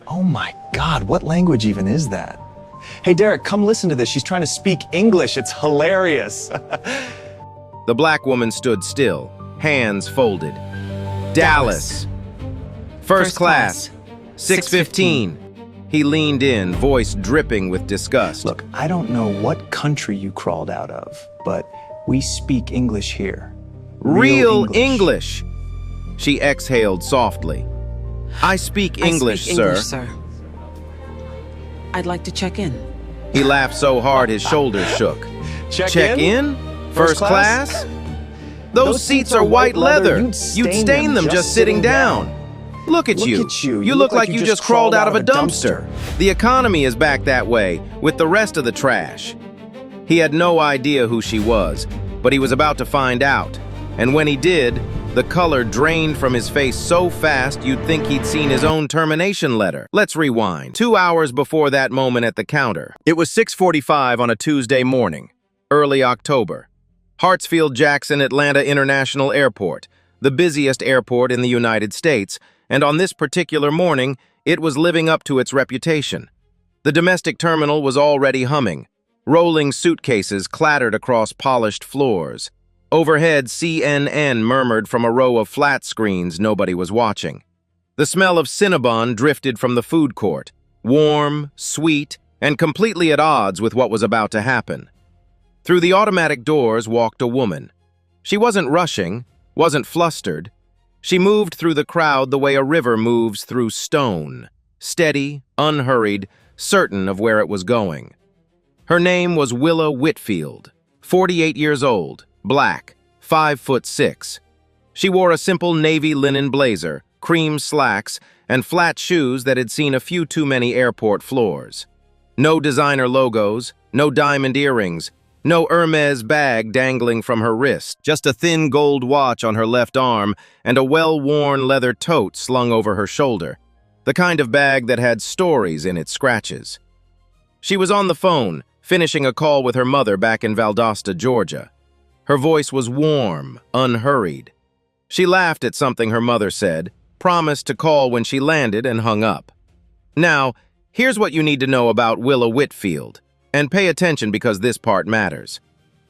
Oh my God, what language even is that? Hey Derek, come listen to this. She's trying to speak English. It's hilarious. The black woman stood still, hands folded. Dallas. First class. 6:15. He leaned in, voice dripping with disgust. Look, I don't know what country you crawled out of, but we speak English here. Real English. She exhaled softly. I speak English, sir. I'd like to check in. He laughed so hard his shoulders shook. Check in? First class? Those seats are white leather. You'd stain them just sitting down. Look at you. You look like you just crawled out of a dumpster. The economy is back that way, with the rest of the trash. He had no idea who she was, but he was about to find out. And when he did, the color drained from his face so fast you'd think he'd seen his own termination letter. Let's rewind. 2 hours before that moment at the counter. It was 6:45 on a Tuesday morning, early October. Hartsfield-Jackson Atlanta International Airport, the busiest airport in the United States, and on this particular morning, it was living up to its reputation. The domestic terminal was already humming. Rolling suitcases clattered across polished floors. Overhead, CNN murmured from a row of flat screens nobody was watching. The smell of Cinnabon drifted from the food court, warm, sweet, and completely at odds with what was about to happen. Through the automatic doors walked a woman. She wasn't rushing, wasn't flustered. She moved through the crowd the way a river moves through stone, steady, unhurried, certain of where it was going. Her name was Willa Whitfield, 48 years old, black, 5'6". She wore a simple navy linen blazer, cream slacks, and flat shoes that had seen a few too many airport floors. No designer logos, no diamond earrings, no Hermes bag dangling from her wrist, just a thin gold watch on her left arm and a well-worn leather tote slung over her shoulder, the kind of bag that had stories in its scratches. She was on the phone, finishing a call with her mother back in Valdosta, Georgia. Her voice was warm, unhurried. She laughed at something her mother said, promised to call when she landed, and hung up. Now, here's what you need to know about Willa Whitfield. And pay attention because this part matters.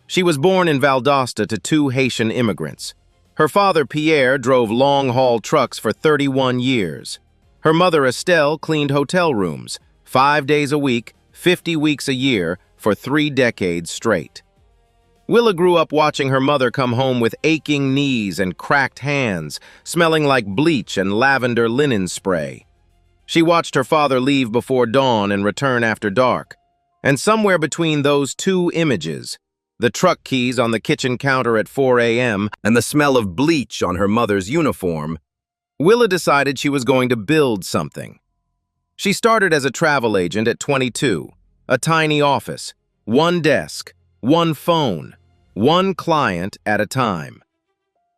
She was born in Valdosta to 2 Haitian immigrants. Her father, Pierre, drove long-haul trucks for 31 years. Her mother, Estelle, cleaned hotel rooms, 5 days a week, 50 weeks a year, for 3 decades straight. Willa grew up watching her mother come home with aching knees and cracked hands, smelling like bleach and lavender linen spray. She watched her father leave before dawn and return after dark. And somewhere between those 2 images, the truck keys on the kitchen counter at 4 a.m. and the smell of bleach on her mother's uniform, Willa decided she was going to build something. She started as a travel agent at 22, a tiny office, 1 desk, 1 phone, 1 client at a time.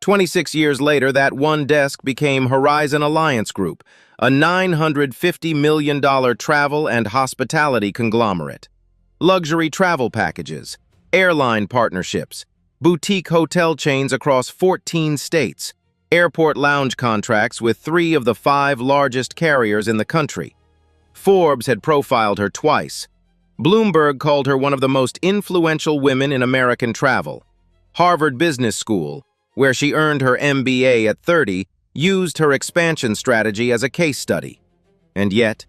26 years later, that 1 desk became Horizon Alliance Group, a $950 million travel and hospitality conglomerate. Luxury travel packages, airline partnerships, boutique hotel chains across 14 states, airport lounge contracts with 3 of the 5 largest carriers in the country. Forbes had profiled her twice. Bloomberg called her one of the most influential women in American travel. Harvard Business School, where she earned her MBA at 30, used her expansion strategy as a case study. And yet,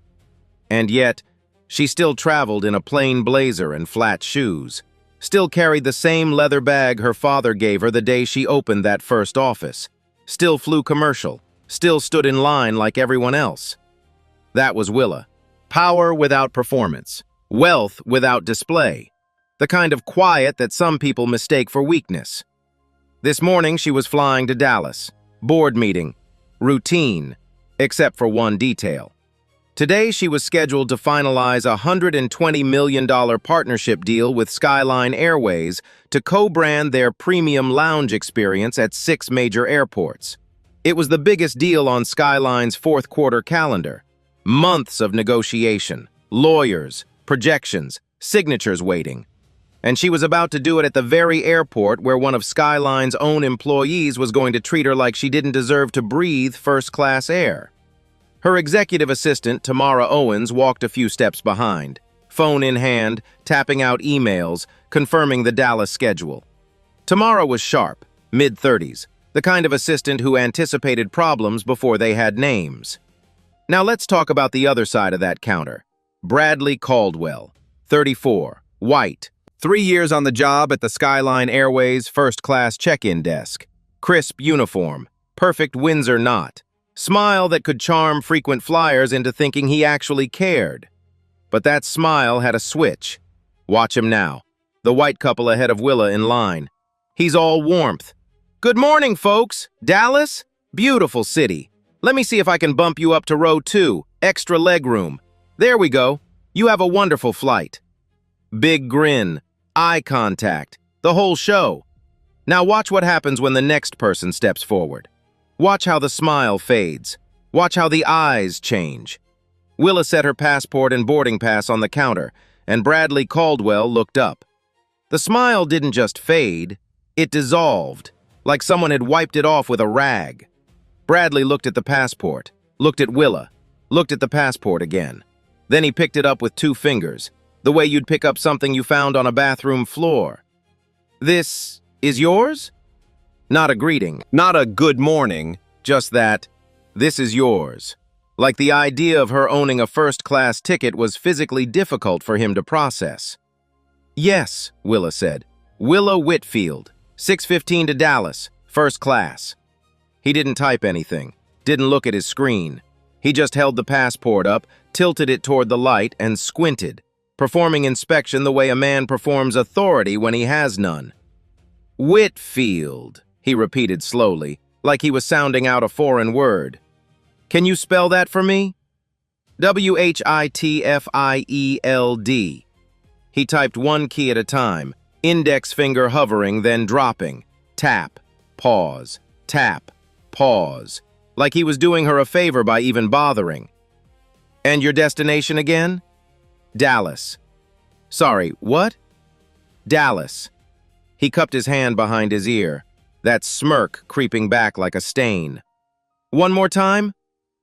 she still traveled in a plain blazer and flat shoes, still carried the same leather bag her father gave her the day she opened that first office, still flew commercial, still stood in line like everyone else. That was Willa. Power without performance, wealth without display, the kind of quiet that some people mistake for weakness. This morning she was flying to Dallas, board meeting, routine, except for one detail. Today, she was scheduled to finalize a $120 million partnership deal with Skyline Airways to co-brand their premium lounge experience at 6 major airports. It was the biggest deal on Skyline's 4th quarter calendar. Months of negotiation, lawyers, projections, signatures waiting. And she was about to do it at the very airport where one of Skyline's own employees was going to treat her like she didn't deserve to breathe first-class air. Her executive assistant, Tamara Owens, walked a few steps behind, phone in hand, tapping out emails, confirming the Dallas schedule. Tamara was sharp, mid-30s, the kind of assistant who anticipated problems before they had names. Now let's talk about the other side of that counter. Bradley Caldwell, 34, white, 3 years on the job at the Skyline Airways first-class check-in desk. Crisp uniform, perfect Windsor knot, smile that could charm frequent flyers into thinking he actually cared. But that smile had a switch. Watch him now, the white couple ahead of Willa in line. He's all warmth. "Good morning, folks. Dallas? Beautiful city. Let me see if I can bump you up to row 2, extra leg room. There we go. You have a wonderful flight." Big grin, eye contact, the whole show. Now watch what happens when the next person steps forward. Watch how the smile fades. Watch how the eyes change. Willa set her passport and boarding pass on the counter, and Bradley Caldwell looked up. The smile didn't just fade, it dissolved, like someone had wiped it off with a rag. Bradley looked at the passport, looked at Willa, looked at the passport again. Then he picked it up with 2 fingers, the way you'd pick up something you found on a bathroom floor. "This is yours?" Not a greeting, not a good morning, just that, "This is yours." Like the idea of her owning a first-class ticket was physically difficult for him to process. "Yes," Willa said. "Willa Whitfield, 6:15 to Dallas, first class." He didn't type anything, didn't look at his screen. He just held the passport up, tilted it toward the light, and squinted, performing inspection the way a man performs authority when he has none. "Whitfield," he repeated slowly, like he was sounding out a foreign word. "Can you spell that for me?" "Whitfield." He typed one key at a time, index finger hovering, then dropping. Tap, pause, tap, pause, like he was doing her a favor by even bothering. "And your destination again?" "Dallas." "Sorry, what?" "Dallas." He cupped his hand behind his ear, that smirk creeping back like a stain. "One more time?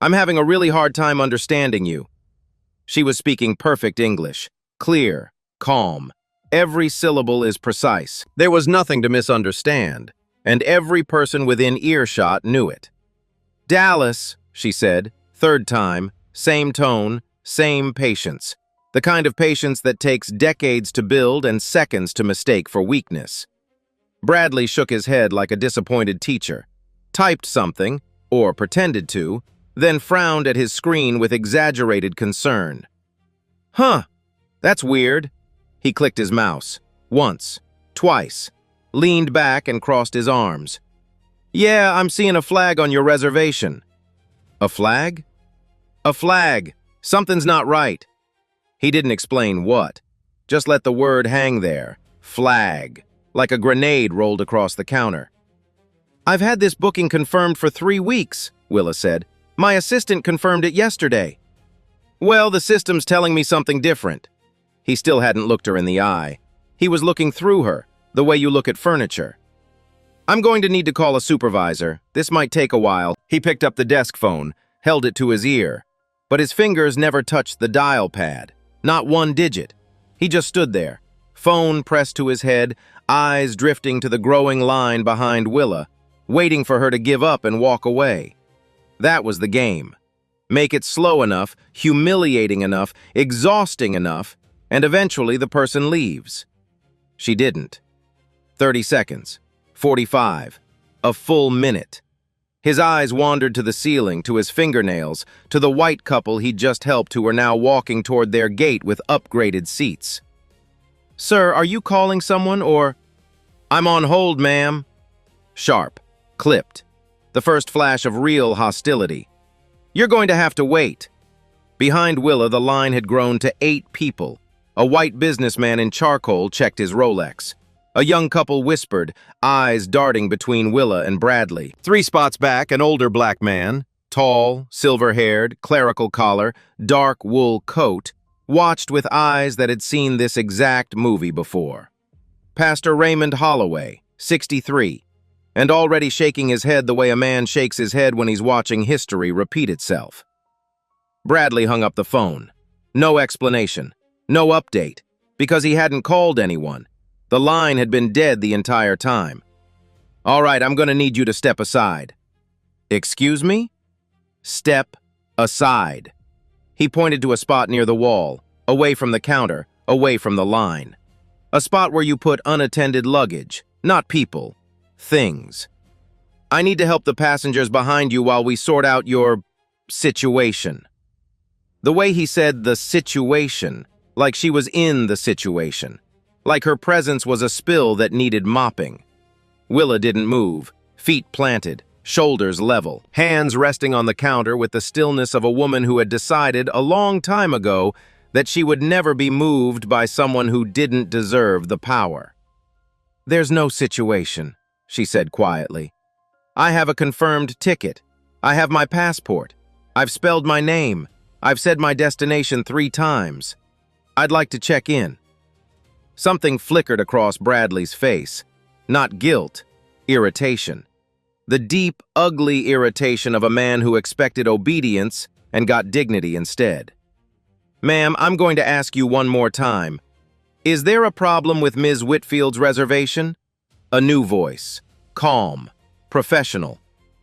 I'm having a really hard time understanding you." She was speaking perfect English, clear, calm. Every syllable is precise. There was nothing to misunderstand, and every person within earshot knew it. "Dallas," she said, third time, same tone, same patience. The kind of patience that takes decades to build and seconds to mistake for weakness. Bradley shook his head like a disappointed teacher, typed something, or pretended to, then frowned at his screen with exaggerated concern. "Huh, that's weird." He clicked his mouse, once, twice, leaned back and crossed his arms. "Yeah, I'm seeing a flag on your reservation." "A flag?" "A flag. Something's not right." He didn't explain what, just let the word hang there, flag, like a grenade rolled across the counter. "I've had this booking confirmed for 3 weeks, Willa said. "My assistant confirmed it yesterday." "Well, the system's telling me something different." He still hadn't looked her in the eye. He was looking through her, the way you look at furniture. "I'm going to need to call a supervisor. This might take a while." He picked up the desk phone, held it to his ear, but his fingers never touched the dial pad, not one digit. He just stood there, phone pressed to his head, eyes drifting to the growing line behind Willa, waiting for her to give up and walk away. That was the game. Make it slow enough, humiliating enough, exhausting enough, and eventually the person leaves. She didn't. 30 seconds, 45, a full minute. His eyes wandered to the ceiling, to his fingernails, to the white couple he'd just helped who were now walking toward their gate with upgraded seats. "Sir, are you calling someone or—" "I'm on hold, ma'am." Sharp, clipped. The first flash of real hostility. "You're going to have to wait." Behind Willa, the line had grown to 8 people. A white businessman in charcoal checked his Rolex. A young couple whispered, eyes darting between Willa and Bradley. 3 spots back, an older black man, tall, silver-haired, clerical collar, dark wool coat, watched with eyes that had seen this exact movie before. Pastor Raymond Holloway, 63, and already shaking his head the way a man shakes his head when he's watching history repeat itself. Bradley hung up the phone. No explanation. No update. Because he hadn't called anyone. The line had been dead the entire time. "All right, I'm going to need you to step aside." "Excuse me?" "Step aside." He pointed to a spot near the wall, away from the counter, away from the line. A spot where you put unattended luggage, not people, things. "I need to help the passengers behind you while we sort out your situation." The way he said the situation, like she was in the situation, like her presence was a spill that needed mopping. Willa didn't move, feet planted, shoulders level, hands resting on the counter with the stillness of a woman who had decided a long time ago that she would never be moved by someone who didn't deserve the power. "There's no situation," she said quietly. "I have a confirmed ticket. I have my passport. I've spelled my name. I've said my destination 3 times. I'd like to check in." Something flickered across Bradley's face. Not guilt, irritation. The deep, ugly irritation of a man who expected obedience and got dignity instead. "Ma'am, I'm going to ask you one more time. Is there a problem with Ms. Whitfield's reservation?" A new voice, calm, professional.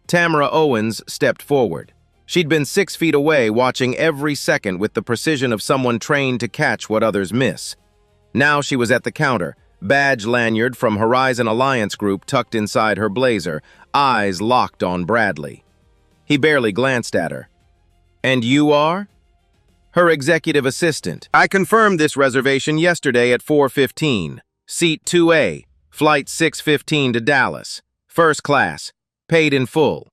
Tamara Owens stepped forward. She'd been 6 feet away, watching every second with the precision of someone trained to catch what others miss. Now she was at the counter, badge lanyard from Horizon Alliance Group tucked inside her blazer, eyes locked on Bradley. He barely glanced at her. "And you are?" "Her executive assistant. I confirmed this reservation yesterday at 4:15. Seat 2A, flight 6:15 to Dallas. First class, paid in full.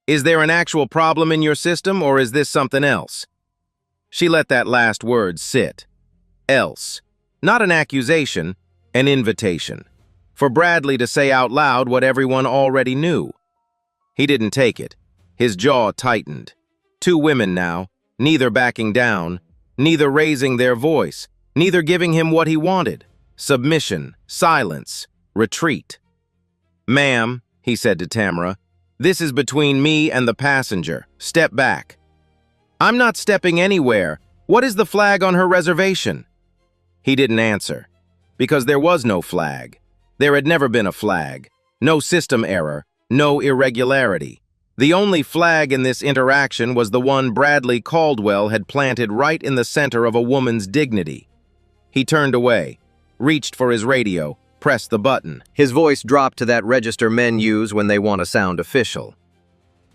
Is there an actual problem in your system, or is this something else?" She let that last word sit. Else. Not an accusation, an invitation. For Bradley to say out loud what everyone already knew. He didn't take it. His jaw tightened. 2 women now, neither backing down, neither raising their voice, neither giving him what he wanted. Submission, silence, retreat. "Ma'am," he said to Tamara, "this is between me and the passenger. Step back." "I'm not stepping anywhere. What is the flag on her reservation?" He didn't answer. Because there was no flag. There had never been a flag. No system error. No irregularity. The only flag in this interaction was the one Bradley Caldwell had planted right in the center of a woman's dignity. He turned away, reached for his radio, pressed the button. His voice dropped to that register men use when they want to sound official.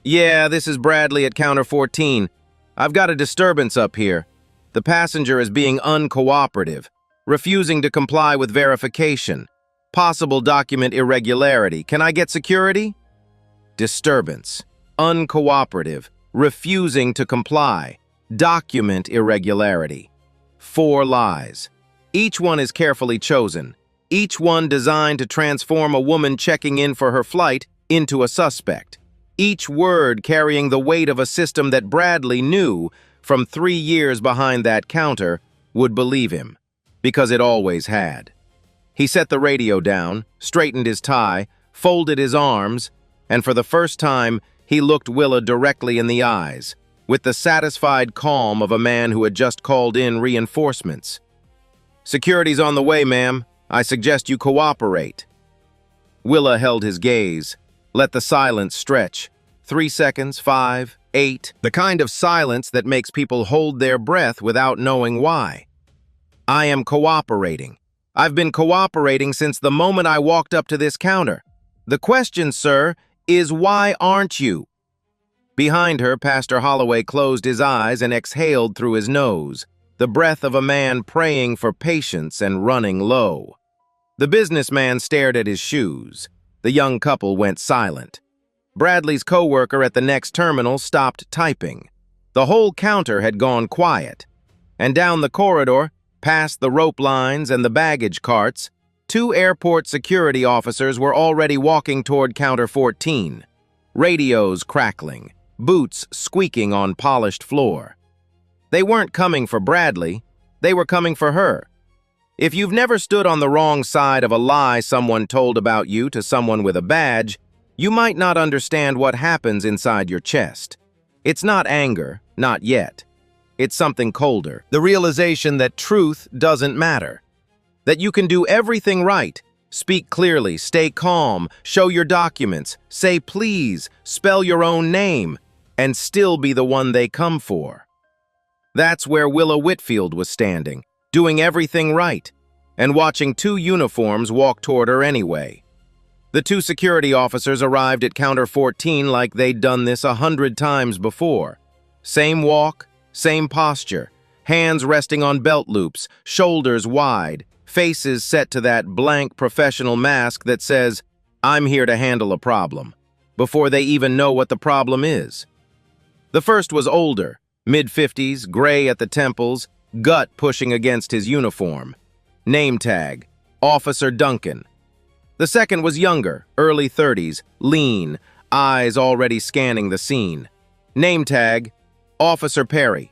"Yeah, this is Bradley at counter 14. I've got a disturbance up here. The passenger is being uncooperative, refusing to comply with verification. Possible document irregularity. Can I get security?" Disturbance. Uncooperative. Refusing to comply. Document irregularity. 4 lies. Each one is carefully chosen. Each one designed to transform a woman checking in for her flight into a suspect. Each word carrying the weight of a system that Bradley knew, from 3 years behind that counter, would believe him. Because it always had. He set the radio down, straightened his tie, folded his arms, and for the first time, he looked Willa directly in the eyes, with the satisfied calm of a man who had just called in reinforcements. "Security's on the way, ma'am. I suggest you cooperate." Willa held his gaze, let the silence stretch. 3 seconds, 5, 8, the kind of silence that makes people hold their breath without knowing why. "I am cooperating. I've been cooperating since the moment I walked up to this counter. The question, sir, is why aren't you?" Behind her, Pastor Holloway closed his eyes and exhaled through his nose, the breath of a man praying for patience and running low. The businessman stared at his shoes. The young couple went silent. Bradley's coworker at the next terminal stopped typing. The whole counter had gone quiet. And down the corridor, past the rope lines and the baggage carts, 2 airport security officers were already walking toward counter 14. Radios crackling, boots squeaking on polished floor. They weren't coming for Bradley, they were coming for her. If you've never stood on the wrong side of a lie someone told about you to someone with a badge, you might not understand what happens inside your chest. It's not anger, not yet. It's something colder. The realization that truth doesn't matter. That you can do everything right. Speak clearly, stay calm, show your documents, say please, spell your own name, and still be the one they come for. That's where Willa Whitfield was standing, doing everything right, and watching two uniforms walk toward her anyway. The two security officers arrived at counter 14 like they'd done this 100 times before. Same walk, same posture, hands resting on belt loops, shoulders wide, faces set to that blank professional mask that says, "I'm here to handle a problem," before they even know what the problem is. The first was older, mid-50s, gray at the temples, gut pushing against his uniform. Name tag, Officer Duncan. The second was younger, early 30s, lean, eyes already scanning the scene. Name tag, Officer Perry.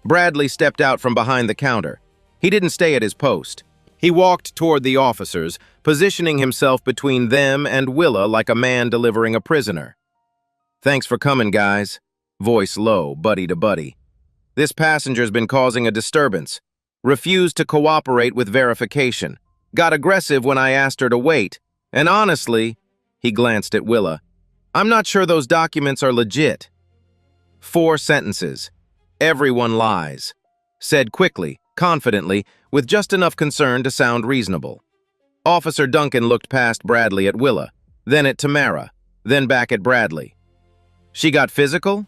Bradley stepped out from behind the counter. He didn't stay at his post. He walked toward the officers, positioning himself between them and Willa like a man delivering a prisoner. "Thanks for coming, guys." Voice low, buddy to buddy. "This passenger's been causing a disturbance. Refused to cooperate with verification. Got aggressive when I asked her to wait. And honestly," he glanced at Willa, "I'm not sure those documents are legit." 4 sentences. Everyone lies. Said quickly, confidently, with just enough concern to sound reasonable. Officer Duncan looked past Bradley at Willa, then at Tamara, then back at Bradley. "She got physical?"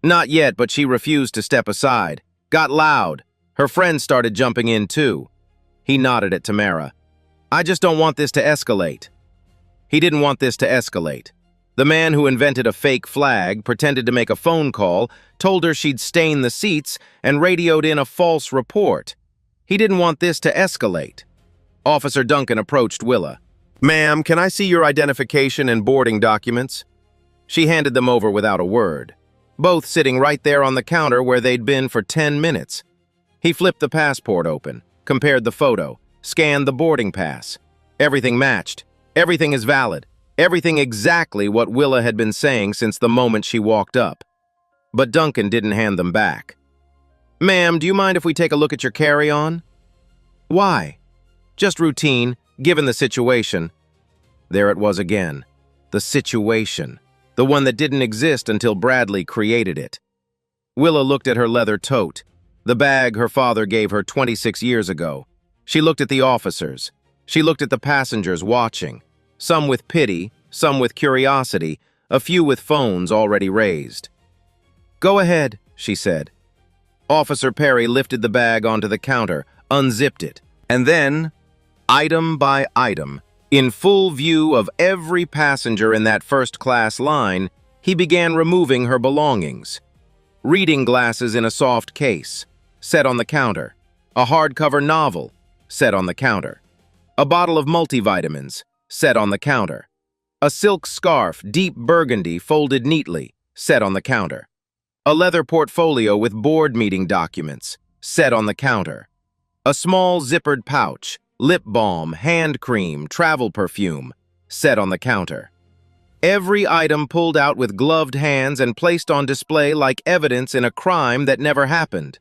"Not yet, but she refused to step aside. Got loud. Her friends started jumping in too." He nodded at Tamara. "I just don't want this to escalate." He didn't want this to escalate. The man who invented a fake flag, pretended to make a phone call, told her she'd stain the seats, and radioed in a false report. He didn't want this to escalate. Officer Duncan approached Willa. "Ma'am, can I see your identification and boarding documents?" She handed them over without a word, both sitting right there on the counter where they'd been for 10 minutes. He flipped the passport open, compared the photo, scanned the boarding pass. Everything matched. Everything is valid. Everything exactly what Willa had been saying since the moment she walked up. But Duncan didn't hand them back. "Ma'am, do you mind if we take a look at your carry-on?" "Why?" "Just routine, given the situation." There it was again. The situation. The one that didn't exist until Bradley created it. Willa looked at her leather tote, the bag her father gave her 26 years ago. She looked at the officers. She looked at the passengers watching, some with pity, some with curiosity, a few with phones already raised. "Go ahead," she said. Officer Perry lifted the bag onto the counter, unzipped it, and then, item by item, in full view of every passenger in that first-class line, he began removing her belongings. Reading glasses in a soft case, set on the counter. A hardcover novel, set on the counter. A bottle of multivitamins, set on the counter. A silk scarf, deep burgundy, folded neatly, set on the counter. A leather portfolio with board meeting documents, set on the counter. A small zippered pouch, lip balm, hand cream, travel perfume, set on the counter. Every item pulled out with gloved hands and placed on display like evidence in a crime that never happened.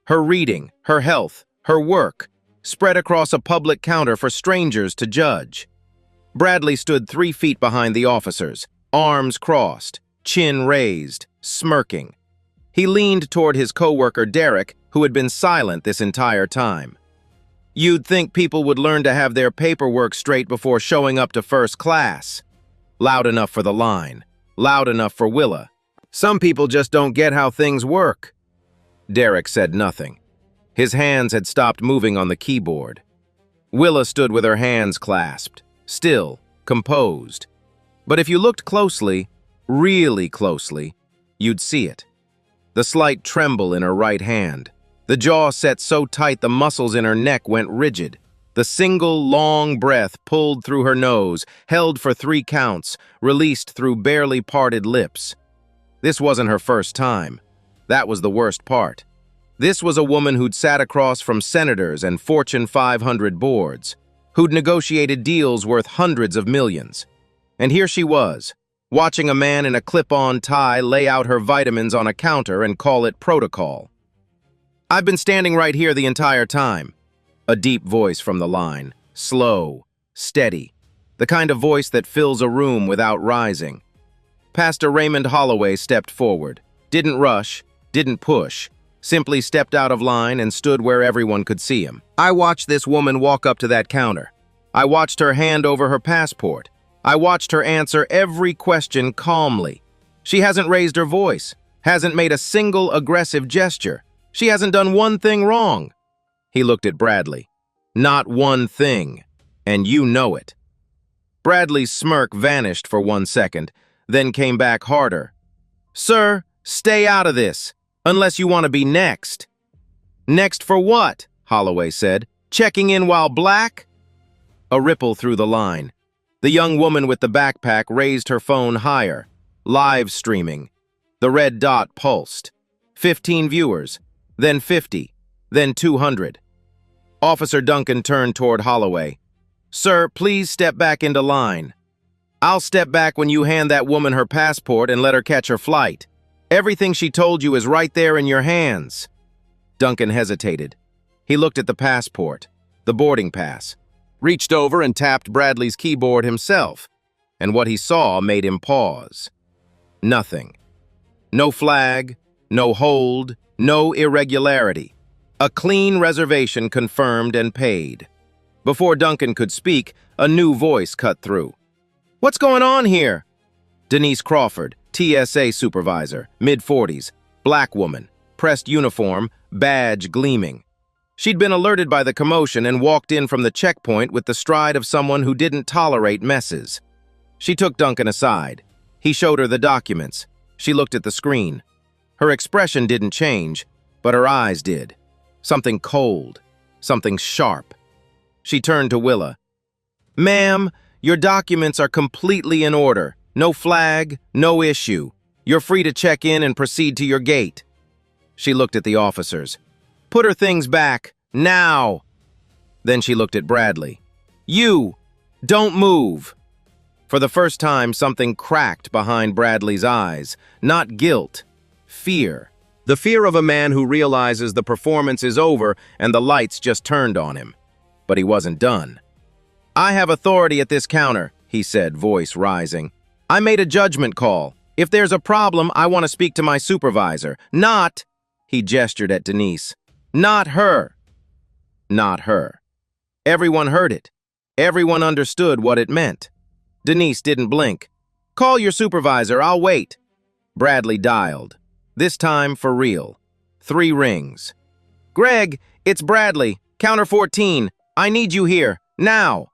Her reading, her health, her work, spread across a public counter for strangers to judge. Bradley stood 3 feet behind the officers, arms crossed, chin raised, smirking. He leaned toward his coworker Derek, who had been silent this entire time. "You'd think people would learn to have their paperwork straight before showing up to first class." Loud enough for the line, loud enough for Willa. "Some people just don't get how things work." Derek said nothing. His hands had stopped moving on the keyboard. Willa stood with her hands clasped, still, composed. But if you looked closely, really closely, you'd see it. The slight tremble in her right hand. The jaw set so tight the muscles in her neck went rigid. The single, long breath pulled through her nose, held for 3 counts, released through barely parted lips. This wasn't her first time. That was the worst part. This was a woman who'd sat across from senators and Fortune 500 boards, who'd negotiated deals worth hundreds of millions. And here she was, watching a man in a clip-on tie lay out her vitamins on a counter and call it protocol. I've been standing right here the entire time. A deep voice from the line, slow, steady, the kind of voice that fills a room without rising. Pastor Raymond Holloway stepped forward, didn't rush, didn't push, simply stepped out of line and stood where everyone could see him. I watched this woman walk up to that counter. I watched her hand over her passport. I watched her answer every question calmly. She hasn't raised her voice, hasn't made a single aggressive gesture. She hasn't done one thing wrong. He looked at Bradley. Not one thing, and you know it. Bradley's smirk vanished for 1 second, then came back harder. Sir, stay out of this, unless you want to be next. Next for what? Holloway said. Checking in while black? A ripple through the line. The young woman with the backpack raised her phone higher. Live streaming. The red dot pulsed. 15 viewers, then 50, then 200. Officer Duncan turned toward Holloway. Sir, please step back into line. I'll step back when you hand that woman her passport and let her catch her flight. Everything she told you is right there in your hands. Duncan hesitated. He looked at the passport, the boarding pass, reached over and tapped Bradley's keyboard himself, and what he saw made him pause. Nothing. No flag, no hold, no irregularity. A clean reservation confirmed and paid. Before Duncan could speak, a new voice cut through. What's going on here? Denise Crawford, TSA supervisor, mid-40s, black woman, pressed uniform, badge gleaming. She'd been alerted by the commotion and walked in from the checkpoint with the stride of someone who didn't tolerate messes. She took Duncan aside. He showed her the documents. She looked at the screen. Her expression didn't change, but her eyes did. Something cold, something sharp. She turned to Willa. Ma'am, your documents are completely in order. No flag, no issue. You're free to check in and proceed to your gate. She looked at the officers. Put her things back, now! Then she looked at Bradley. You! Don't move! For the first time, something cracked behind Bradley's eyes. Not guilt, fear. The fear of a man who realizes the performance is over and the lights just turned on him. But he wasn't done. I have authority at this counter, he said, voice rising. I made a judgment call. If there's a problem, I want to speak to my supervisor. Not, he gestured at Denise. Not her. Not her. Everyone heard it. Everyone understood what it meant. Denise didn't blink. Call your supervisor, I'll wait. Bradley dialed. This time for real. 3 rings. Greg, it's Bradley, counter 14. I need you here, now.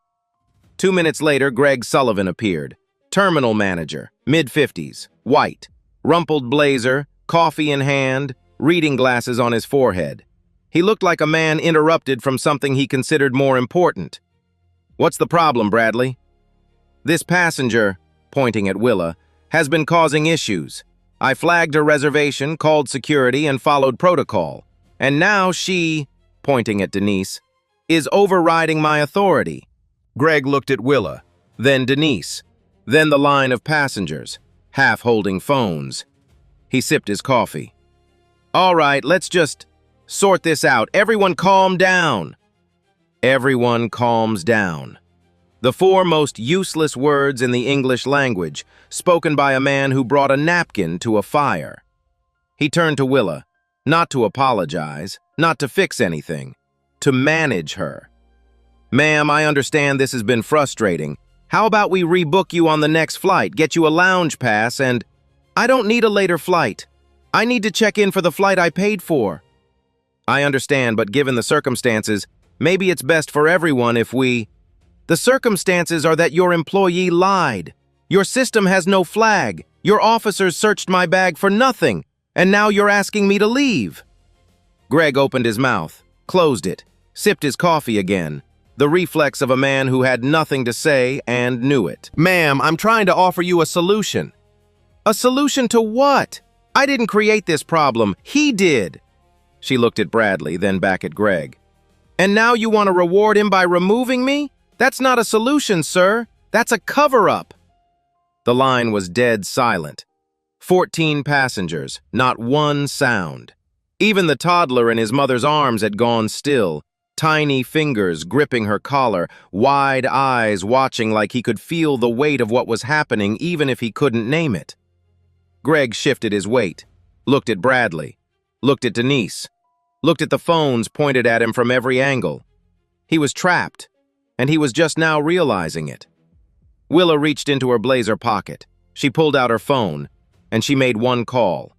2 minutes later, Greg Sullivan appeared. Terminal manager, mid-50s, white, rumpled blazer, coffee in hand, reading glasses on his forehead. He looked like a man interrupted from something he considered more important. What's the problem, Bradley? This passenger, pointing at Willa, has been causing issues. I flagged her reservation, called security, and followed protocol. And now she, pointing at Denise, is overriding my authority. Greg looked at Willa, then Denise, then the line of passengers, half holding phones. He sipped his coffee. All right, let's just sort this out. Everyone calm down. Everyone calms down. The 4 most useless words in the English language, spoken by a man who brought a napkin to a fire. He turned to Willa, not to apologize, not to fix anything, to manage her. Ma'am, I understand this has been frustrating. How about we rebook you on the next flight, get you a lounge pass, and I don't need a later flight. I need to check in for the flight I paid for. I understand, but given the circumstances, maybe it's best for everyone if we... The circumstances are that your employee lied. Your system has no flag. Your officers searched my bag for nothing, and now you're asking me to leave. Greg opened his mouth, closed it, sipped his coffee again, the reflex of a man who had nothing to say and knew it. Ma'am, I'm trying to offer you a solution. A solution to what? I didn't create this problem. He did. She looked at Bradley, then back at Greg. And now you want to reward him by removing me? That's not a solution, sir. That's a cover-up. The line was dead silent. 14 passengers, not one sound. Even the toddler in his mother's arms had gone still, tiny fingers gripping her collar, wide eyes watching like he could feel the weight of what was happening even if he couldn't name it. Greg shifted his weight, looked at Bradley, looked at Denise, looked at the phones pointed at him from every angle. He was trapped, and he was just now realizing it. Willa reached into her blazer pocket. She pulled out her phone, and she made one call.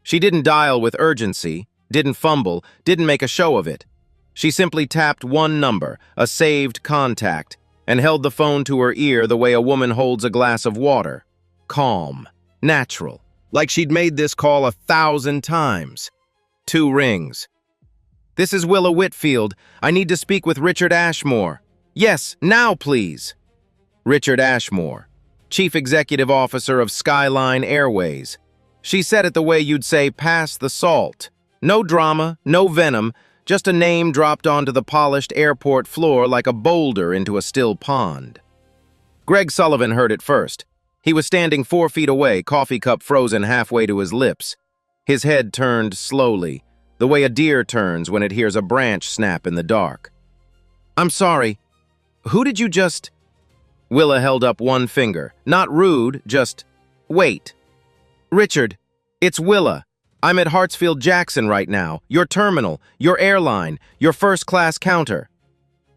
She didn't dial with urgency, didn't fumble, didn't make a show of it. She simply tapped one number, a saved contact, and held the phone to her ear the way a woman holds a glass of water. Calm, natural, like she'd made this call 1,000 times. 2 rings. "This is Willa Whitfield. I need to speak with Richard Ashmore." "Yes, now please." Richard Ashmore, Chief Executive Officer of Skyline Airways. She said it the way you'd say pass the salt. No drama, no venom, just a name dropped onto the polished airport floor like a boulder into a still pond. Greg Sullivan heard it first. He was standing 4 feet away, coffee cup frozen halfway to his lips. His head turned slowly, the way a deer turns when it hears a branch snap in the dark. "I'm sorry. Who did you just—" Willa held up one finger. Not rude, just, "Wait. Richard, it's Willa. I'm at Hartsfield-Jackson right now. Your terminal, your airline, your first-class counter."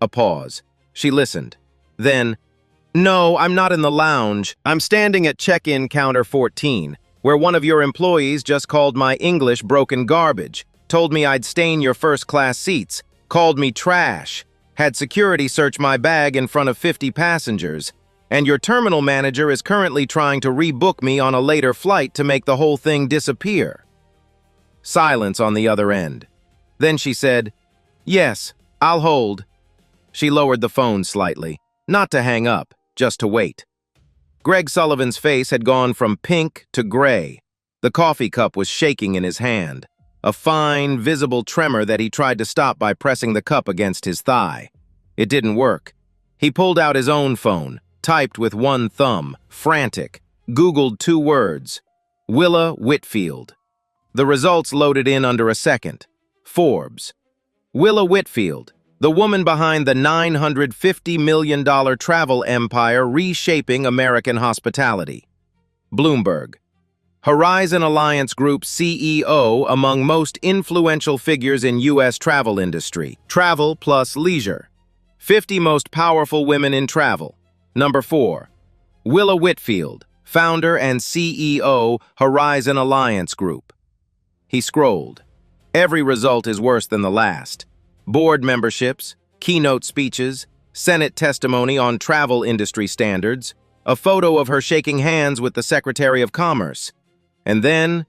A pause. She listened. Then, "No, I'm not in the lounge. I'm standing at check-in counter 14, where one of your employees just called my English broken garbage, told me I'd stain your first-class seats, called me trash, had security search my bag in front of 50 passengers, and your terminal manager is currently trying to rebook me on a later flight to make the whole thing disappear." Silence on the other end. Then she said, "Yes, I'll hold." She lowered the phone slightly, not to hang up, just to wait. Greg Sullivan's face had gone from pink to gray. The coffee cup was shaking in his hand, a fine, visible tremor that he tried to stop by pressing the cup against his thigh. It didn't work. He pulled out his own phone, typed with one thumb, frantic, Googled 2 words, Willa Whitfield. The results loaded in under a second. Forbes. Willa Whitfield, the woman behind the $950 million travel empire reshaping American hospitality. Bloomberg. Horizon Alliance Group CEO among most influential figures in U.S. travel industry. Travel plus leisure. 50 most powerful women in travel. Number 4. Willa Whitfield, founder and CEO, Horizon Alliance Group. He scrolled. Every result is worse than the last. Board memberships, keynote speeches, Senate testimony on travel industry standards, a photo of her shaking hands with the Secretary of Commerce. And then,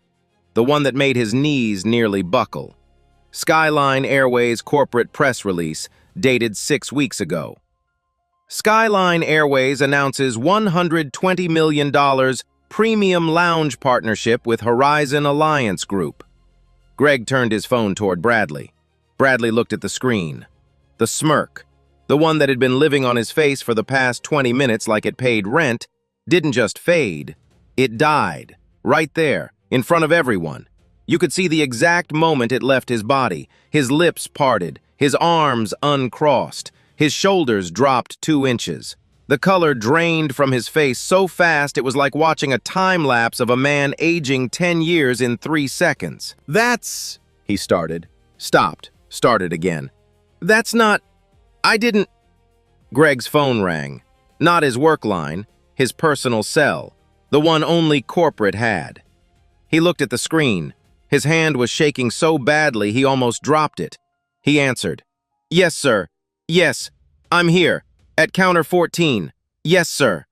the one that made his knees nearly buckle. Skyline Airways corporate press release, dated 6 weeks ago. Skyline Airways announces $120 million premium lounge partnership with Horizon Alliance Group. Greg turned his phone toward Bradley. Bradley looked at the screen. The smirk, the one that had been living on his face for the past 20 minutes like it paid rent, didn't just fade. It died. Right there, in front of everyone. You could see the exact moment it left his body. His lips parted, his arms uncrossed, his shoulders dropped 2 inches. The color drained from his face so fast it was like watching a time-lapse of a man aging 10 years in 3 seconds. "That's—" he started, stopped, started again. "That's not— I didn't—" Greg's phone rang. Not his work line, his personal cell. The one only corporate had. He looked at the screen. His hand was shaking so badly he almost dropped it. He answered, "Yes, sir. Yes, I'm here. At counter 14. Yes, sir."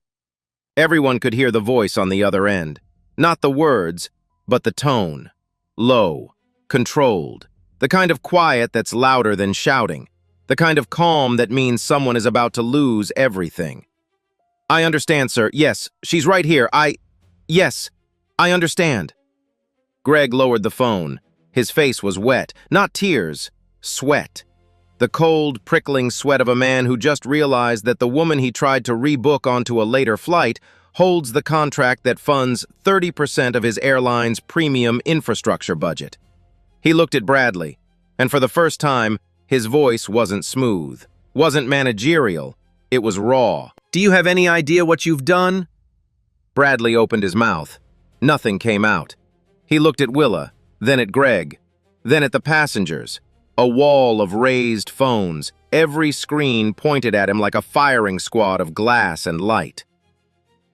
Everyone could hear the voice on the other end. Not the words, but the tone. Low, controlled. The kind of quiet that's louder than shouting. The kind of calm that means someone is about to lose everything. "I understand, sir. Yes, she's right here. Yes, I understand." Greg lowered the phone. His face was wet, not tears, sweat. The cold, prickling sweat of a man who just realized that the woman he tried to rebook onto a later flight holds the contract that funds 30% of his airline's premium infrastructure budget. He looked at Bradley, and for the first time, his voice wasn't smooth, wasn't managerial, it was raw. "Do you have any idea what you've done?" Bradley opened his mouth. Nothing came out. He looked at Willa, then at Greg, then at the passengers. A wall of raised phones, every screen pointed at him like a firing squad of glass and light.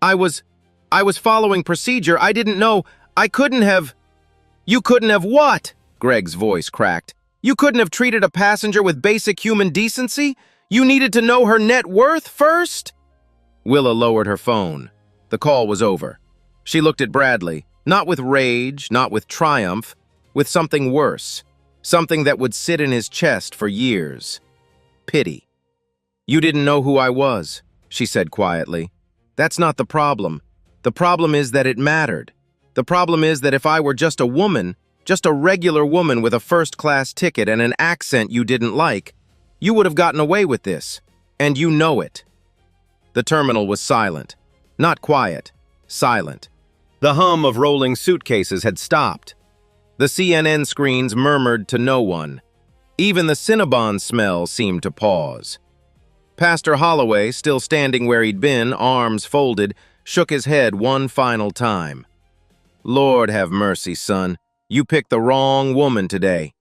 I was following procedure. I didn't know. I couldn't have..." "You couldn't have what?" Greg's voice cracked. "You couldn't have treated a passenger with basic human decency? You needed to know her net worth first?" Willa lowered her phone. The call was over. She looked at Bradley, not with rage, not with triumph, with something worse, something that would sit in his chest for years. Pity. "You didn't know who I was," she said quietly. "That's not the problem. The problem is that it mattered. The problem is that if I were just a woman, just a regular woman with a first-class ticket and an accent you didn't like, you would have gotten away with this, and you know it." The terminal was silent. Not quiet, silent. The hum of rolling suitcases had stopped. The CNN screens murmured to no one. Even the Cinnabon smell seemed to pause. Pastor Holloway, still standing where he'd been, arms folded, shook his head one final time. "Lord have mercy, son. You picked the wrong woman today."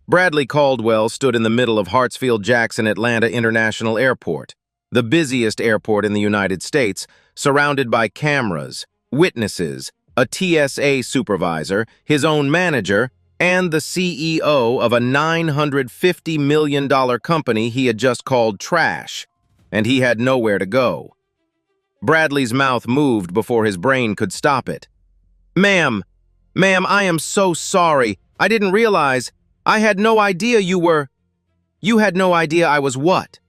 Bradley Caldwell stood in the middle of Hartsfield-Jackson Atlanta International Airport, the busiest airport in the United States, surrounded by cameras, witnesses, a TSA supervisor, his own manager, and the CEO of a $950 million company he had just called trash, and he had nowhere to go. Bradley's mouth moved before his brain could stop it. Ma'am, I am so sorry. I didn't realize. I had no idea you were..." "You had no idea I was what?"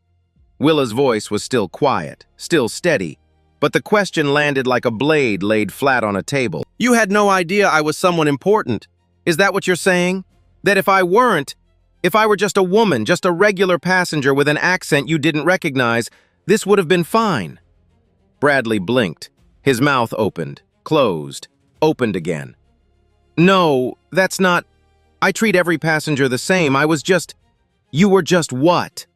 Willa's voice was still quiet, still steady, but the question landed like a blade laid flat on a table. "You had no idea I was someone important. Is that what you're saying? That if I were just a woman, just a regular passenger with an accent you didn't recognize, this would have been fine?" Bradley blinked. His mouth opened, closed, opened again. "No, that's not... I treat every passenger the same. You were just what?"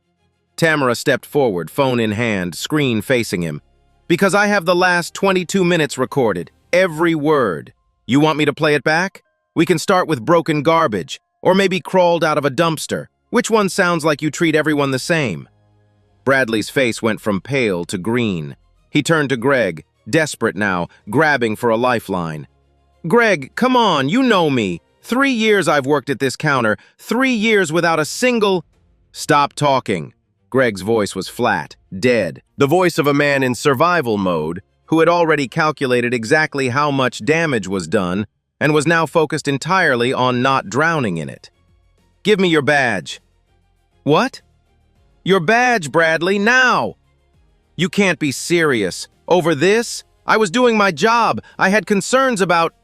Tamara stepped forward, phone in hand, screen facing him. "Because I have the last 22 minutes recorded, every word. You want me to play it back? We can start with broken garbage, or maybe crawled out of a dumpster. Which one sounds like you treat everyone the same?" Bradley's face went from pale to green. He turned to Greg, desperate now, grabbing for a lifeline. "Greg, come on, you know me. 3 years I've worked at this counter, 3 years without a single..." "Stop talking." Greg's voice was flat, dead, the voice of a man in survival mode who had already calculated exactly how much damage was done and was now focused entirely on not drowning in it. "Give me your badge." "What?" "Your badge, Bradley, now!" "You can't be serious. Over this? I was doing my job. I had concerns about..."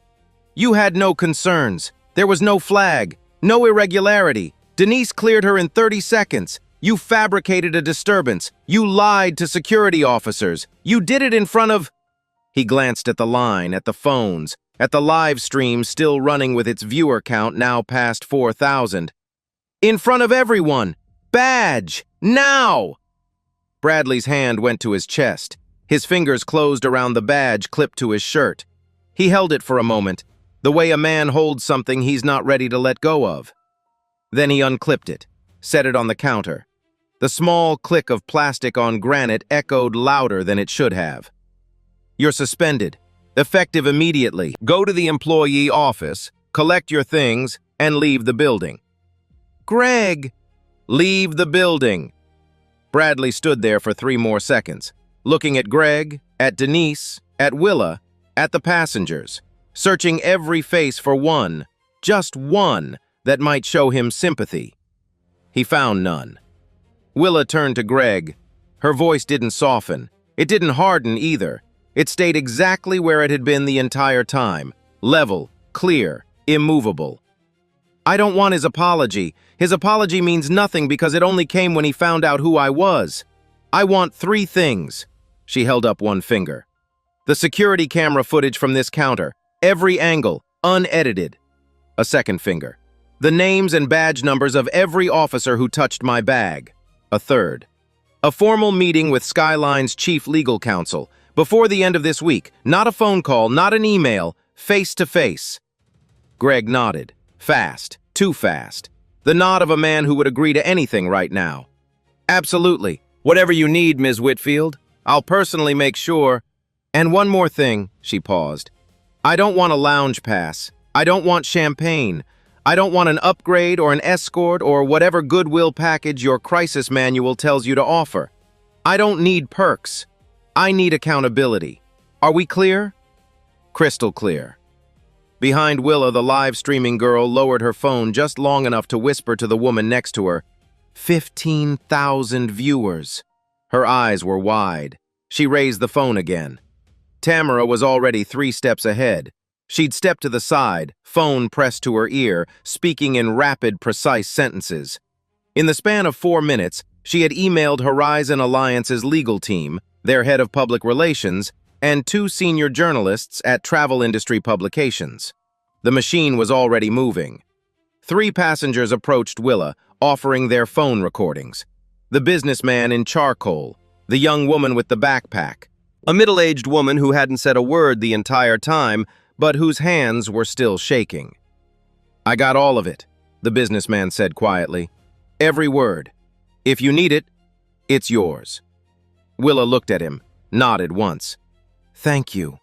"You had no concerns. There was no flag, no irregularity. Denise cleared her in 30 seconds. You fabricated a disturbance. You lied to security officers. You did it in front of..." He glanced at the line, at the phones, at the live stream still running with its viewer count now past 4,000. "In front of everyone. Badge! Now!" Bradley's hand went to his chest. His fingers closed around the badge clipped to his shirt. He held it for a moment, the way a man holds something he's not ready to let go of. Then he unclipped it, set it on the counter. The small click of plastic on granite echoed louder than it should have. "You're suspended. Effective immediately. Go to the employee office, collect your things, and leave the building." "Greg!" "Leave the building." Bradley stood there for 3 more seconds, looking at Greg, at Denise, at Willa, at the passengers, searching every face for one, just one, that might show him sympathy. He found none. Willa turned to Greg. Her voice didn't soften. It didn't harden either. It stayed exactly where it had been the entire time. Level, clear, immovable. "I don't want his apology. His apology means nothing because it only came when he found out who I was. I want 3 things." She held up one finger. "The security camera footage from this counter. Every angle, unedited." A second finger. The names and badge numbers of every officer who touched my bag. A third. A formal meeting with Skyline's chief legal counsel. Before the end of this week. Not a phone call, not an email. Face to face. Greg nodded. Fast. Too fast. The nod of a man who would agree to anything right now. Absolutely. Whatever you need, Ms. Whitfield. I'll personally make sure. And one more thing, she paused. I don't want a lounge pass. I don't want champagne. I don't want an upgrade or an escort or whatever goodwill package your crisis manual tells you to offer. I don't need perks. I need accountability. Are we clear? Crystal clear. Behind Willa, the live streaming girl lowered her phone just long enough to whisper to the woman next to her, 15,000 viewers. Her eyes were wide. She raised the phone again. Tamara was already 3 steps ahead. She'd stepped to the side, phone pressed to her ear, speaking in rapid, precise sentences. In the span of 4 minutes, she had emailed Horizon Alliance's legal team, their head of public relations, and 2 senior journalists at travel industry publications. The machine was already moving. 3 passengers approached Willa, offering their phone recordings. The businessman in charcoal, the young woman with the backpack, a middle-aged woman who hadn't said a word the entire time, but whose hands were still shaking. I got all of it, the businessman said quietly. Every word. If you need it, it's yours. Willa looked at him, nodded once. Thank you.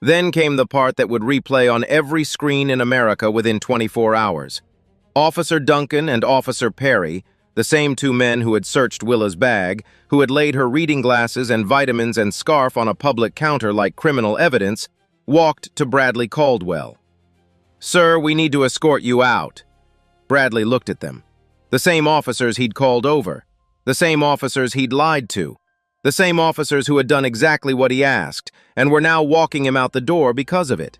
Then came the part that would replay on every screen in America within 24 hours. Officer Duncan and Officer Perry, the same 2 men who had searched Willa's bag, who had laid her reading glasses and vitamins and scarf on a public counter like criminal evidence, walked to Bradley Caldwell. Sir, we need to escort you out. Bradley looked at them. The same officers he'd called over. The same officers he'd lied to. The same officers who had done exactly what he asked, and were now walking him out the door because of it.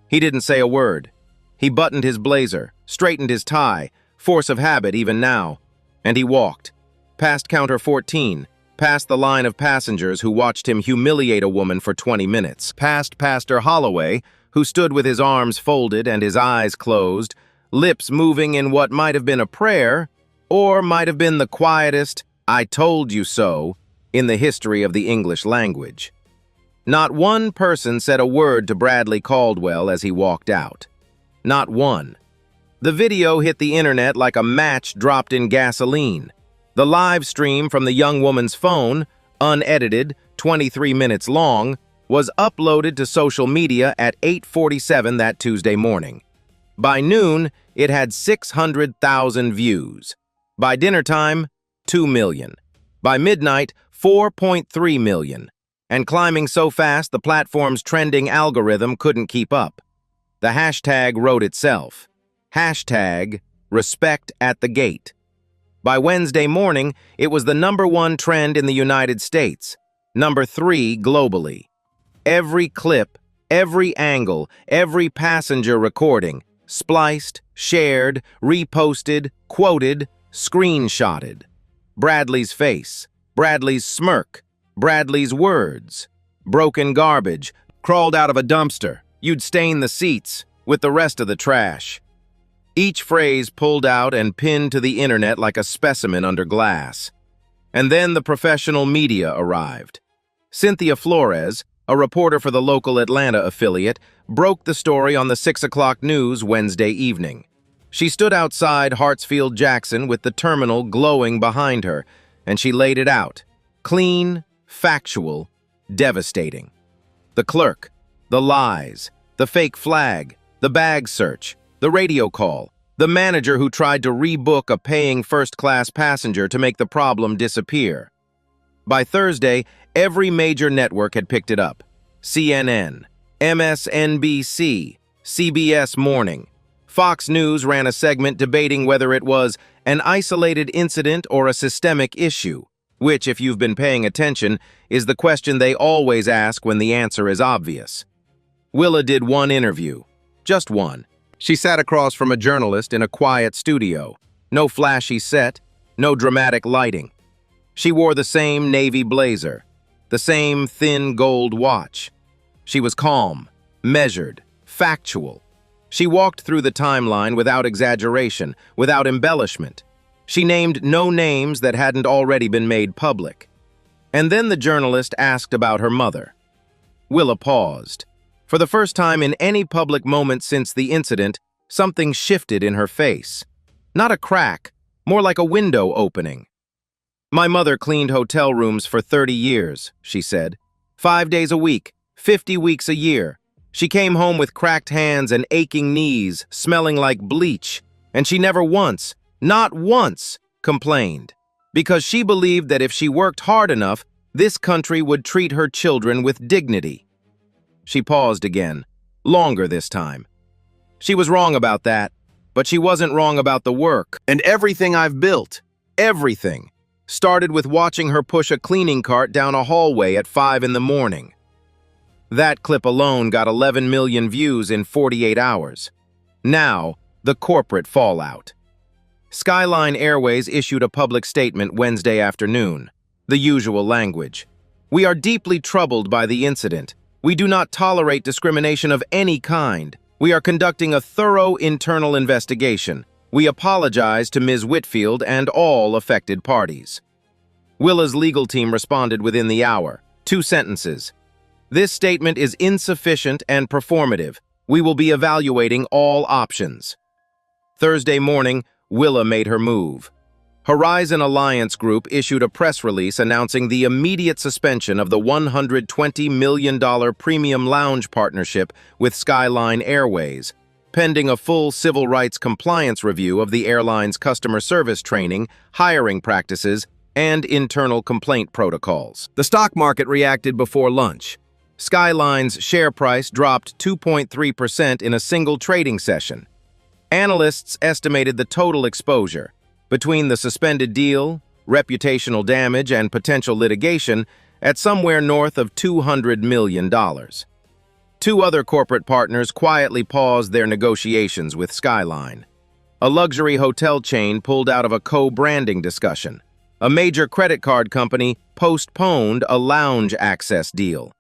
He didn't say a word. He buttoned his blazer, straightened his tie, force of habit even now, and he walked, past counter 14, past the line of passengers who watched him humiliate a woman for 20 minutes, past Pastor Holloway, who stood with his arms folded and his eyes closed, lips moving in what might have been a prayer, or might have been the quietest, "I told you so," in the history of the English language. Not one person said a word to Bradley Caldwell as he walked out. Not one. The video hit the internet like a match dropped in gasoline. The live stream from the young woman's phone, unedited, 23 minutes long, was uploaded to social media at 8:47 that Tuesday morning. By noon, it had 600,000 views. By dinner time, 2 million. By midnight, 4.3 million. And climbing so fast the platform's trending algorithm couldn't keep up. The hashtag wrote itself. Hashtag respect at the gate. By Wednesday morning, it was the #1 trend in the United States, #3 globally. Every clip, every angle, every passenger recording, spliced, shared, reposted, quoted, screenshotted. Bradley's face, Bradley's smirk, Bradley's words. Broken garbage, crawled out of a dumpster. You'd stain the seats with the rest of the trash. Each phrase pulled out and pinned to the internet like a specimen under glass. And then the professional media arrived. Cynthia Flores, a reporter for the local Atlanta affiliate, broke the story on the 6 o'clock news Wednesday evening. She stood outside Hartsfield-Jackson with the terminal glowing behind her, and she laid it out. Clean, factual, devastating. The clerk, the lies, the fake flag, the bag search, the radio call, the manager who tried to rebook a paying first-class passenger to make the problem disappear. By Thursday, every major network had picked it up. CNN, MSNBC, CBS Morning. Fox News ran a segment debating whether it was an isolated incident or a systemic issue, which, if you've been paying attention, is the question they always ask when the answer is obvious. Willa did one interview. Just one. She sat across from a journalist in a quiet studio. No flashy set, no dramatic lighting. She wore the same navy blazer, the same thin gold watch. She was calm, measured, factual. She walked through the timeline without exaggeration, without embellishment. She named no names that hadn't already been made public. And then the journalist asked about her mother. Willa paused. For the first time in any public moment since the incident, something shifted in her face. Not a crack, more like a window opening. "My mother cleaned hotel rooms for 30 years, she said. 5 days a week, 50 weeks a year. She came home with cracked hands and aching knees, smelling like bleach, and she never once, not once, complained. Because she believed that if she worked hard enough, this country would treat her children with dignity." She paused again, longer this time. She was wrong about that, but she wasn't wrong about the work. "And everything I've built, everything, started with watching her push a cleaning cart down a hallway at 5 in the morning. That clip alone got 11 million views in 48 hours. Now, the corporate fallout. Skyline Airways issued a public statement Wednesday afternoon. The usual language. "We are deeply troubled by the incident. We do not tolerate discrimination of any kind. We are conducting a thorough internal investigation. We apologize to Ms. Whitfield and all affected parties." Willa's legal team responded within the hour. 2 sentences. "This statement is insufficient and performative. We will be evaluating all options." Thursday morning, Willa made her move. Horizon Alliance Group issued a press release announcing the immediate suspension of the $120 million premium lounge partnership with Skyline Airways, pending a full civil rights compliance review of the airline's customer service training, hiring practices, and internal complaint protocols. The stock market reacted before lunch. Skyline's share price dropped 2.3% in a single trading session. Analysts estimated the total exposure, between the suspended deal, reputational damage, and potential litigation, at somewhere north of $200 million. 2 other corporate partners quietly paused their negotiations with Skyline. A luxury hotel chain pulled out of a co-branding discussion. A major credit card company postponed a lounge access deal.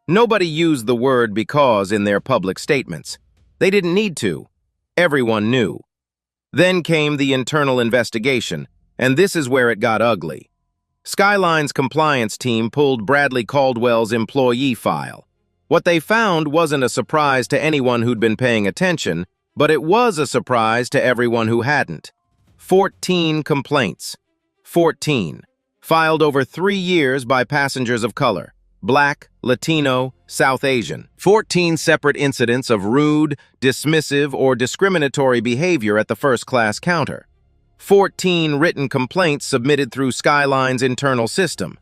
Nobody used the word "because" in their public statements. They didn't need to. Everyone knew. Then came the internal investigation, and this is where it got ugly. Skyline's compliance team pulled Bradley Caldwell's employee file. What they found wasn't a surprise to anyone who'd been paying attention, but it was a surprise to everyone who hadn't. 14 complaints. 14. Filed over 3 years by passengers of color. Black, Latino, South Asian. 14 separate incidents of rude, dismissive, or discriminatory behavior at the first-class counter. 14 written complaints submitted through Skyline's internal system.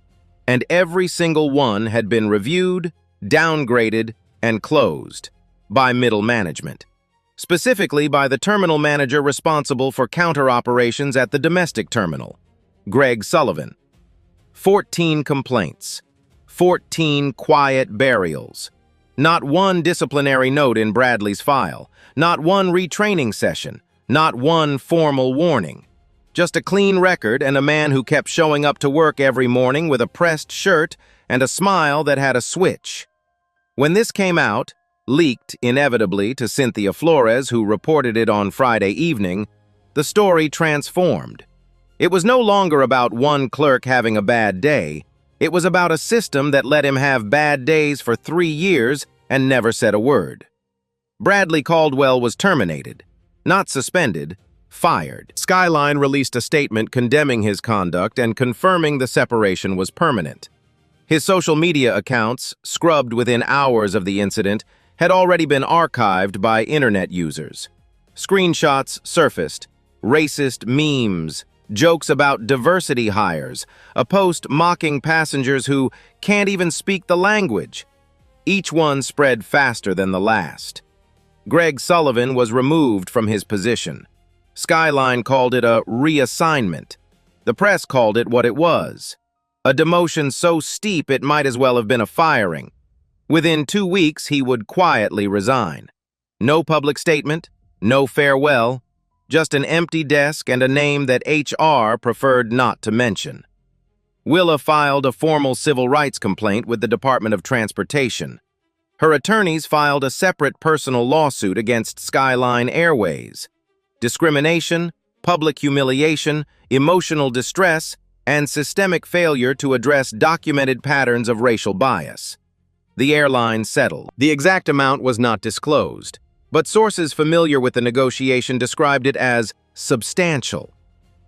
And every single one had been reviewed, downgraded, and closed by middle management. Specifically by the terminal manager responsible for counter operations at the domestic terminal, Greg Sullivan. 14 complaints. 14 quiet burials. Not one disciplinary note in Bradley's file. Not one retraining session. Not one formal warning. Just a clean record and a man who kept showing up to work every morning with a pressed shirt and a smile that had a switch. When this came out, leaked inevitably to Cynthia Flores, who reported it on Friday evening, the story transformed. It was no longer about one clerk having a bad day. It was about a system that let him have bad days for 3 years and never said a word. Bradley Caldwell was terminated, not suspended, fired. Skyline released a statement condemning his conduct and confirming the separation was permanent. His social media accounts, scrubbed within hours of the incident, had already been archived by internet users. Screenshots surfaced, racist memes, jokes about diversity hires, a post mocking passengers who can't even speak the language. Each one spread faster than the last. Greg Sullivan was removed from his position. Skyline called it a reassignment. The press called it what it was. A demotion so steep it might as well have been a firing. Within 2 weeks, he would quietly resign. No public statement, no farewell, just an empty desk and a name that HR preferred not to mention. Willa filed a formal civil rights complaint with the Department of Transportation. Her attorneys filed a separate personal lawsuit against Skyline Airways. Discrimination, public humiliation, emotional distress, and systemic failure to address documented patterns of racial bias. The airline settled. The exact amount was not disclosed, but sources familiar with the negotiation described it as substantial.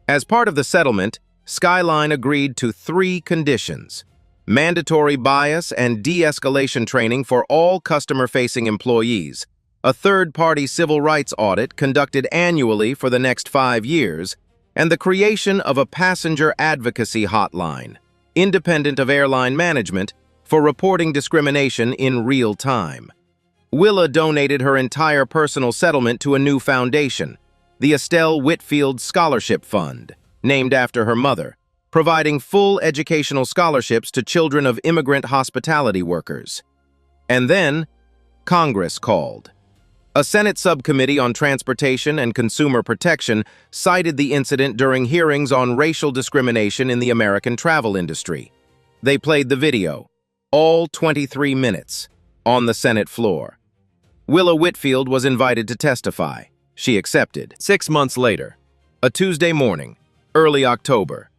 As part of the settlement, Skyline agreed to 3 conditions: mandatory bias and de-escalation training for all customer-facing employees, a third-party civil rights audit conducted annually for the next 5 years, and the creation of a passenger advocacy hotline, independent of airline management, for reporting discrimination in real time. Willa donated her entire personal settlement to a new foundation, the Estelle Whitfield Scholarship Fund, named after her mother, providing full educational scholarships to children of immigrant hospitality workers. And then, Congress called. A Senate subcommittee on Transportation and Consumer Protection cited the incident during hearings on racial discrimination in the American travel industry. They played the video, all 23 minutes, on the Senate floor. Willa Whitfield was invited to testify. She accepted. 6 months later, a Tuesday morning, early October.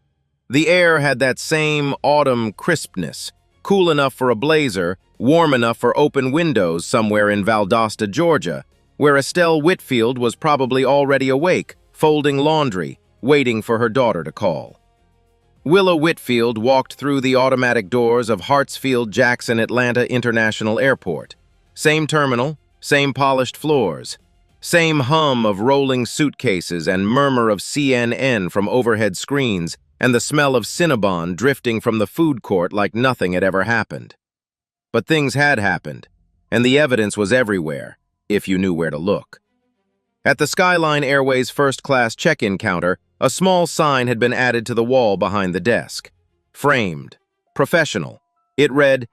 The air had that same autumn crispness, cool enough for a blazer, warm enough for open windows somewhere in Valdosta, Georgia, where Estelle Whitfield was probably already awake, folding laundry, waiting for her daughter to call. Willa Whitfield walked through the automatic doors of Hartsfield-Jackson Atlanta International Airport. Same terminal, same polished floors, same hum of rolling suitcases and murmur of CNN from overhead screens, and the smell of Cinnabon drifting from the food court like nothing had ever happened. But things had happened, and the evidence was everywhere, if you knew where to look. At the Skyline Airways first-class check-in counter, a small sign had been added to the wall behind the desk. Framed, professional. It read,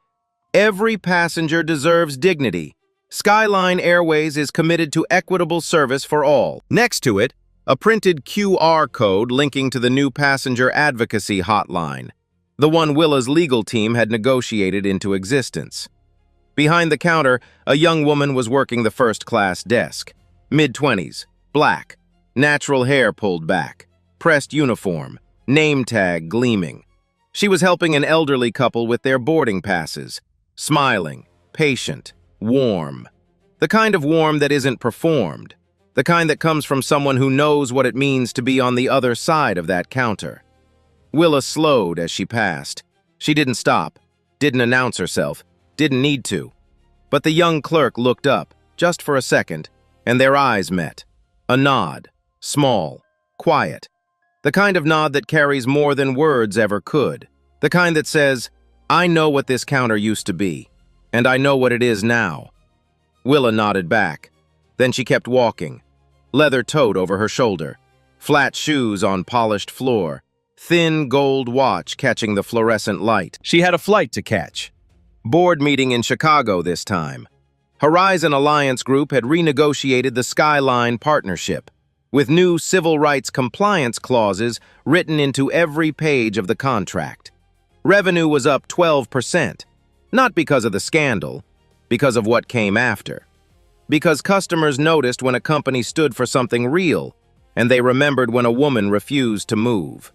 "Every passenger deserves dignity. Skyline Airways is committed to equitable service for all." Next to it, a printed QR code linking to the new passenger advocacy hotline, the one Willa's legal team had negotiated into existence. Behind the counter, a young woman was working the first-class desk. Mid-20s, black, natural hair pulled back, pressed uniform, name tag gleaming. She was helping an elderly couple with their boarding passes, smiling, patient, warm. The kind of warm that isn't performed, the kind that comes from someone who knows what it means to be on the other side of that counter. Willa slowed as she passed. She didn't stop, didn't announce herself, didn't need to. But the young clerk looked up, just for a second, and their eyes met. A nod, small, quiet. The kind of nod that carries more than words ever could. The kind that says, "I know what this counter used to be, and I know what it is now." Willa nodded back. Then she kept walking, leather tote over her shoulder, flat shoes on polished floor, thin gold watch catching the fluorescent light. She had a flight to catch. Board meeting in Chicago this time. Horizon Alliance Group had renegotiated the Skyline partnership, with new civil rights compliance clauses written into every page of the contract. Revenue was up 12%, not because of the scandal, because of what came after. Because customers noticed when a company stood for something real, and they remembered when a woman refused to move.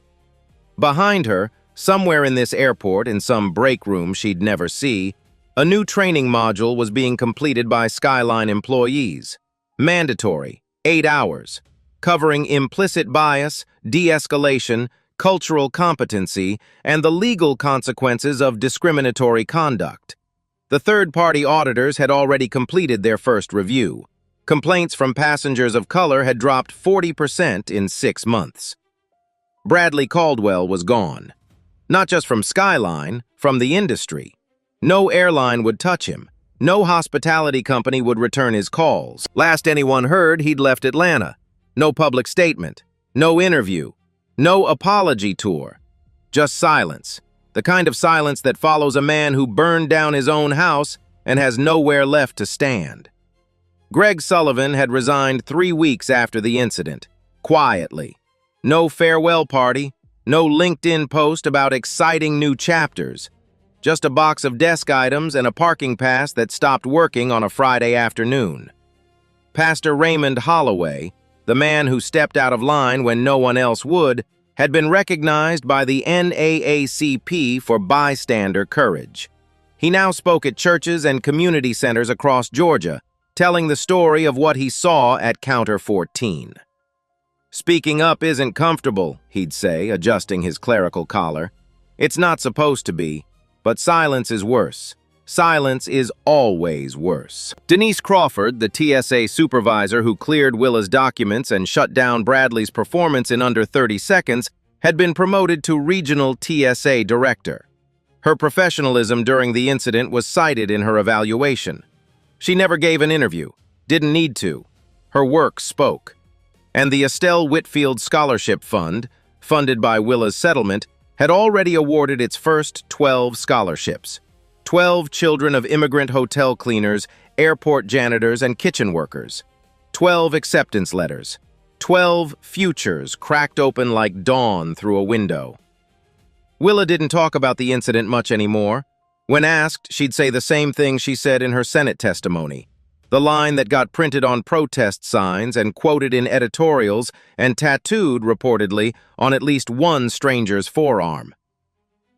Behind her, somewhere in this airport, in some break room she'd never see, a new training module was being completed by Skyline employees. Mandatory, 8 hours, covering implicit bias, de-escalation, cultural competency, and the legal consequences of discriminatory conduct. The third-party auditors had already completed their first review. Complaints from passengers of color had dropped 40% in 6 months. Bradley Caldwell was gone. Not just from Skyline, from the industry. No airline would touch him. No hospitality company would return his calls. Last anyone heard, he'd left Atlanta. No public statement. No interview. No apology tour. Just silence. The kind of silence that follows a man who burned down his own house and has nowhere left to stand. Greg Sullivan had resigned 3 weeks after the incident, quietly. No farewell party, no LinkedIn post about exciting new chapters. just a box of desk items and a parking pass that stopped working on a Friday afternoon. Pastor Raymond Holloway, the man who stepped out of line when no one else would, had been recognized by the NAACP for bystander courage. He now spoke at churches and community centers across Georgia, telling the story of what he saw at Counter 14. "Speaking up isn't comfortable," he'd say, adjusting his clerical collar. "It's not supposed to be, but silence is worse. Silence is always worse." Denise Crawford, the TSA supervisor who cleared Willa's documents and shut down Bradley's performance in under 30 seconds, had been promoted to regional TSA director. Her professionalism during the incident was cited in her evaluation. She never gave an interview, didn't need to. Her work spoke. And the Estelle Whitfield Scholarship Fund, funded by Willa's settlement, had already awarded its first 12 scholarships. 12 children of immigrant hotel cleaners, airport janitors, and kitchen workers. 12 acceptance letters. 12 futures cracked open like dawn through a window. Willa didn't talk about the incident much anymore. When asked, she'd say the same thing she said in her Senate testimony. The line that got printed on protest signs and quoted in editorials and tattooed, reportedly, on at least one stranger's forearm.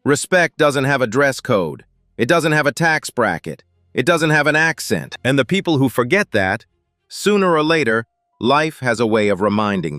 Respect doesn't have a dress code. It doesn't have a tax bracket. It doesn't have an accent. And the people who forget that, sooner or later, life has a way of reminding them.